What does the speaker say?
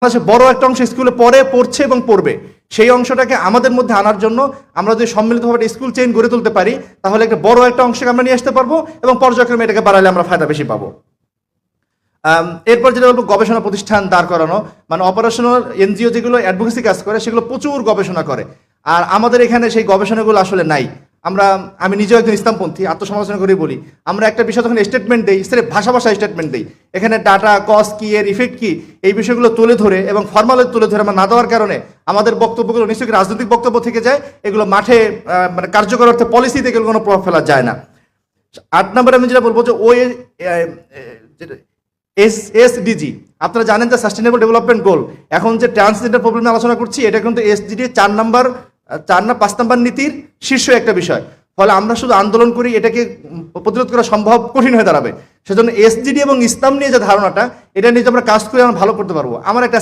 বড় একটা অংশ স্কুলে পড়ছে এবং পড়বে, সেই অংশটাকে আমাদের মধ্যে আনার জন্য আমরা যদি সম্মিলিতভাবে স্কুল চেইন গড়ে তুলতে পারি, তাহলে একটা বড় একটা অংশকে আমরা নিয়ে আসতে পারবো এবং পর্যায়ক্রমে এটাকে বাড়ালে আমরা ফায়দা বেশি পাবো। এরপর যেটা বলবো, গবেষণা প্রতিষ্ঠান দাঁড় করানো, মানে অপারেশনাল এনজিও যেগুলো অ্যাডভোকেসি কাজ করে সেগুলো প্রচুর গবেষণা করে, আর আমাদের এখানে সেই গবেষণাগুলো আসলে নাই। আমি নিজেও একজন ইসলামপন্থী, আত্মসমালোচনা করে বলি, আমরা একটা বিষয় যখন স্টেটমেন্ট দিই, সেটা ভাষা স্টেটমেন্ট দিই, এখানে ডাটা কস কি, এর ইফেক্ট কি, এই বিষয়গুলো তুলে ধরে এবং ফর্মালে তুলে ধরে আমরা না দেওয়ার কারণে আমাদের বক্তব্যগুলো নিশ্চয়ই রাজনৈতিক বক্তব্য থেকে যায়, এগুলো মাঠে মানে কার্যকর অর্থে পলিসিতে এগুলো কোনো প্রভাব ফেলা যায় না। 8 নম্বরে আমি যেটা বলবো যে এসডিজি, আপনারা জানেন যে সাস্টেনেবল ডেভেলপমেন্ট গোল, এখন যে ট্রান্সজেন্ডার প্রবলেম নিয়ে আলোচনা করছি, এটা কিন্তু এসডিজি 5 নাম্বার নীতির শীর্ষ একটা বিষয়। ফলে আমরা শুধু আন্দোলন করি, এটাকে প্রতিরোধ করা সম্ভব কঠিন হয়ে দাঁড়াবে। সেজন্য এসডিজি এবং ইসলাম নিয়ে যে ধারণাটা, এটা নিয়ে আমরা কাজ করে আমরা ভালো করতে পারবো। আমার একটা